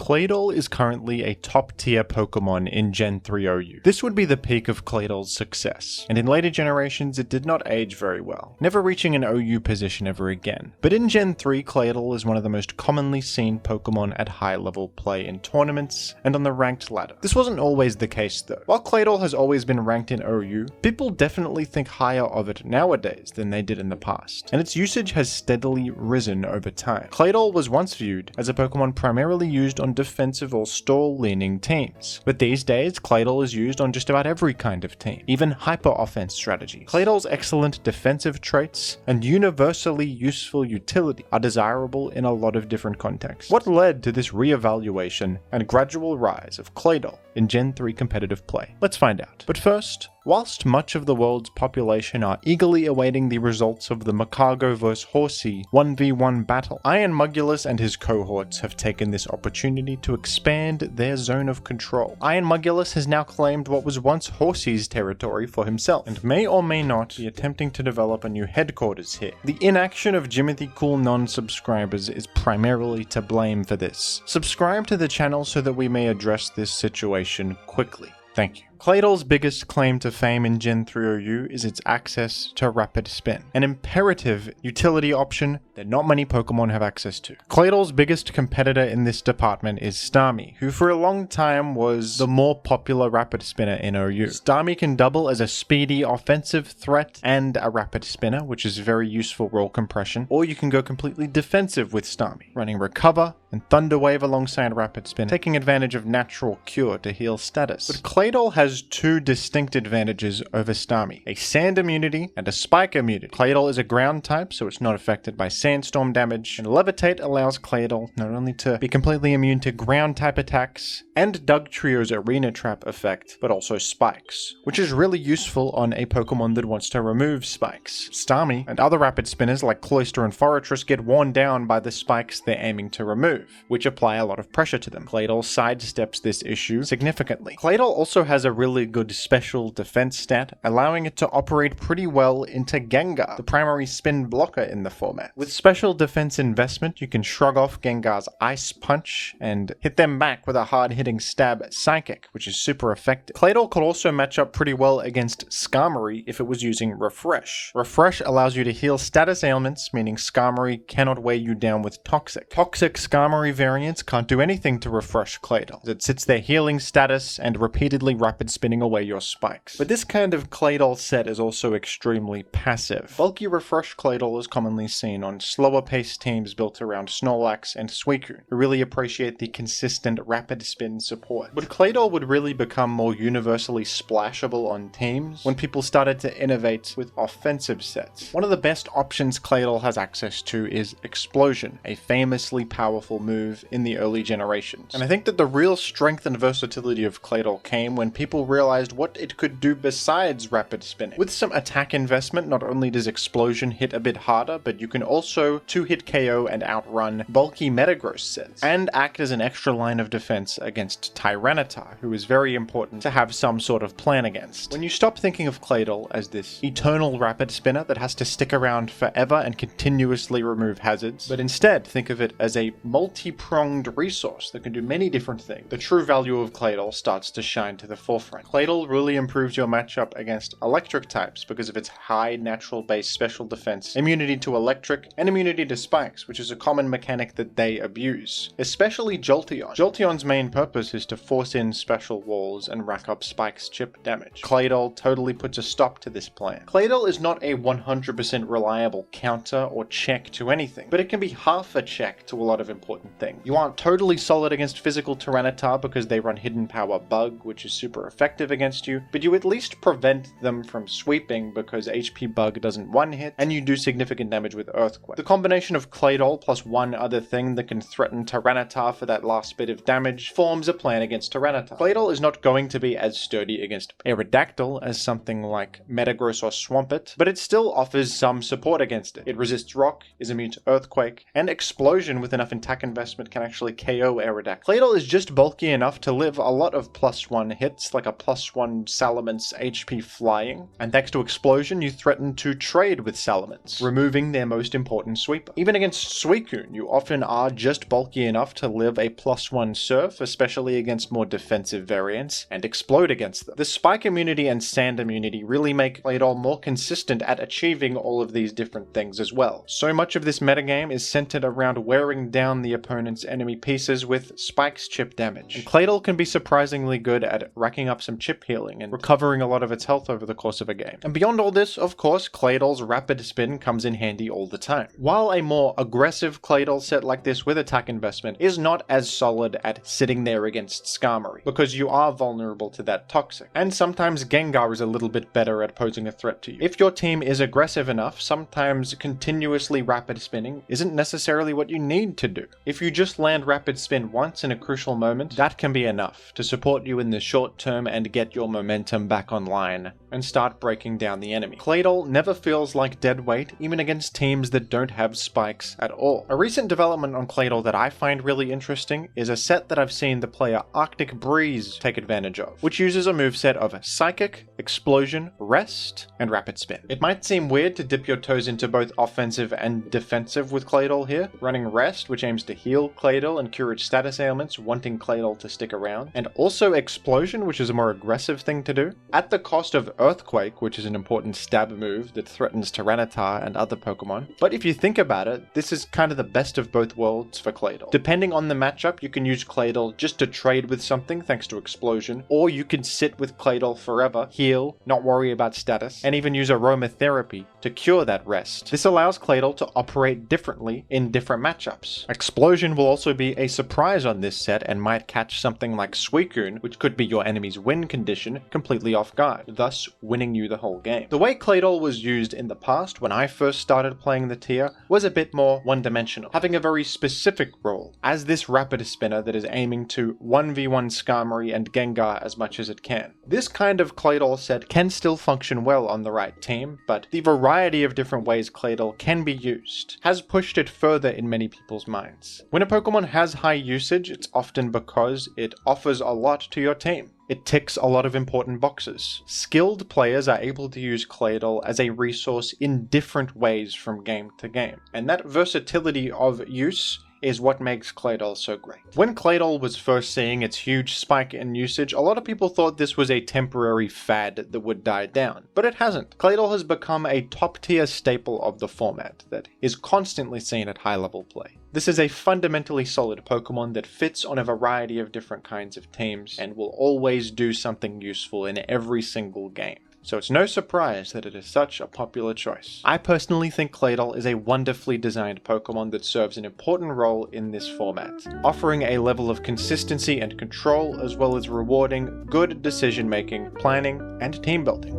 Claydol is currently a top tier Pokemon in Gen 3 OU. This would be the peak of Claydol's success, and in later generations it did not age very well, never reaching an OU position ever again. But in Gen 3, Claydol is one of the most commonly seen Pokemon at high level play in tournaments and on the ranked ladder. This wasn't always the case though. While Claydol has always been ranked in OU, people definitely think higher of it nowadays than they did in the past, and its usage has steadily risen over time. Claydol was once viewed as a Pokemon primarily used on defensive or stall-leaning teams, but these days Claydol is used on just about every kind of team, even hyper-offense strategies. Claydol's excellent defensive traits and universally useful utility are desirable in a lot of different contexts. What led to this re-evaluation and gradual rise of Claydol in Gen 3 competitive play? Let's find out. But first, whilst much of the world's population are eagerly awaiting the results of the Magcargo vs Horsey 1v1 battle, Iron Mugulis and his cohorts have taken this opportunity to expand their zone of control. Iron Mugulis has now claimed what was once Horsey's territory for himself, and may or may not be attempting to develop a new headquarters here. The inaction of Jimothy Cool non-subscribers is primarily to blame for this. Subscribe to the channel so that we may address this situation quickly. Thank you. Claydol's biggest claim to fame in Gen 3 OU is its access to Rapid Spin, an imperative utility option that not many Pokemon have access to. Claydol's biggest competitor in this department is Starmie, who for a long time was the more popular Rapid Spinner in OU. Starmie can double as a speedy offensive threat and a Rapid Spinner, which is very useful role compression, or you can go completely defensive with Starmie, running Recover and Thunder Wave alongside Rapid Spin, taking advantage of Natural Cure to heal status. But Claydol has two distinct advantages over Starmie, a Sand immunity and a Spike immunity. Claydol is a ground type, so it's not affected by Sandstorm damage, and Levitate allows Claydol not only to be completely immune to ground type attacks and Dugtrio's Arena Trap effect, but also spikes, which is really useful on a Pokemon that wants to remove spikes. Starmie and other Rapid Spinners like Cloyster and Forretress get worn down by the spikes they're aiming to remove, which apply a lot of pressure to them. Claydol sidesteps this issue significantly. Claydol also has a really good special defense stat, allowing it to operate pretty well into Gengar, the primary spin blocker in the format. With special defense investment, you can shrug off Gengar's Ice Punch and hit them back with a hard-hitting stab Psychic, which is super effective. Claydol could also match up pretty well against Skarmory if it was using Refresh. Refresh allows you to heal status ailments, meaning Skarmory cannot weigh you down with Toxic. Toxic Skarmory variants can't do anything to refresh Claydol. It sits there healing status and repeatedly rapid spinning away your spikes. But this kind of Claydol set is also extremely passive. Bulky Refresh Claydol is commonly seen on slower paced teams built around Snorlax and Suicune, who really appreciate the consistent rapid spin support. But Claydol would really become more universally splashable on teams when people started to innovate with offensive sets. One of the best options Claydol has access to is Explosion, a famously powerful move in the early generations. And I think that the real strength and versatility of Claydol came when people realized what it could do besides rapid spinning. With some attack investment, not only does Explosion hit a bit harder, but you can also 2-hit KO and outrun bulky Metagross sets, and act as an extra line of defense against Tyranitar, who is very important to have some sort of plan against. When you stop thinking of Claydol as this eternal rapid spinner that has to stick around forever and continuously remove hazards, but instead think of it as a multi-pronged resource that can do many different things, the true value of Claydol starts to shine to the forefront. Claydol really improves your matchup against electric types because of its high natural base special defense, immunity to electric, and immunity to spikes, which is a common mechanic that they abuse, especially Jolteon. Jolteon's main purpose is to force in special walls and rack up spikes chip damage. Claydol totally puts a stop to this plan. Claydol is not a 100% reliable counter or check to anything, but it can be half a check to a lot of important things. You aren't totally solid against physical Tyranitar because they run Hidden Power Bug, which is super effective against you, but you at least prevent them from sweeping because HP Bug doesn't one-hit, and you do significant damage with Earthquake. The combination of Claydol plus one other thing that can threaten Tyranitar for that last bit of damage forms a plan against Tyranitar. Claydol is not going to be as sturdy against Aerodactyl as something like Metagross or Swampert, but it still offers some support against it. It resists Rock, is immune to Earthquake, and Explosion with enough attack investment can actually KO Aerodactyl. Claydol is just bulky enough to live a lot of +1 hits like like a +1 Salamence HP flying, and thanks to Explosion you threaten to trade with Salamence, removing their most important sweeper. Even against Suicune, you often are just bulky enough to live a +1 Surf, especially against more defensive variants, and explode against them. The Spike immunity and Sand immunity really make Claydol more consistent at achieving all of these different things as well. So much of this metagame is centered around wearing down the opponent's enemy pieces with Spike's chip damage. And Claydol can be surprisingly good at racking up some chip healing and recovering a lot of its health over the course of a game. And beyond all this, of course, Claydol's Rapid Spin comes in handy all the time. While a more aggressive Claydol set like this with attack investment is not as solid at sitting there against Skarmory, because you are vulnerable to that Toxic. And sometimes Gengar is a little bit better at posing a threat to you. If your team is aggressive enough, sometimes continuously Rapid Spinning isn't necessarily what you need to do. If you just land Rapid Spin once in a crucial moment, that can be enough to support you in the short term and get your momentum back online and start breaking down the enemy. Claydol never feels like dead weight, even against teams that don't have spikes at all. A recent development on Claydol that I find really interesting is a set that I've seen the player Arctic Breeze take advantage of, which uses a moveset of Psychic, Explosion, Rest, and Rapid Spin. It might seem weird to dip your toes into both offensive and defensive with Claydol here, running Rest, which aims to heal Claydol and cure its status ailments, wanting Claydol to stick around, and also Explosion, which is a more aggressive thing to do, at the cost of Earthquake, which is an important stab move that threatens Tyranitar and other Pokemon. But if you think about it, this is kind of the best of both worlds for Claydol. Depending on the matchup, you can use Claydol just to trade with something thanks to Explosion, or you can sit with Claydol forever, heal, not worry about status, and even use Aromatherapy to cure that Rest. This allows Claydol to operate differently in different matchups. Explosion will also be a surprise on this set and might catch something like Suicune, which could be your enemy's win condition, completely off guard, thus winning you the whole game. The way Claydol was used in the past when I first started playing the tier was a bit more one-dimensional, having a very specific role as this Rapid Spinner that is aiming to 1v1 Skarmory and Gengar as much as it can. This kind of Claydol set can still function well on the right team, but the variety of different ways Claydol can be used has pushed it further in many people's minds. When a Pokemon has high usage, it's often because it offers a lot to your team. It ticks a lot of important boxes. Skilled players are able to use Claydol as a resource in different ways from game to game, and that versatility of use is what makes Claydol so great. When Claydol was first seeing its huge spike in usage, a lot of people thought this was a temporary fad that would die down, but it hasn't. Claydol has become a top-tier staple of the format that is constantly seen at high-level play. This is a fundamentally solid Pokemon that fits on a variety of different kinds of teams and will always do something useful in every single game. So it's no surprise that it is such a popular choice. I personally think Claydol is a wonderfully designed Pokemon that serves an important role in this format, offering a level of consistency and control as well as rewarding good decision making, planning, and team building.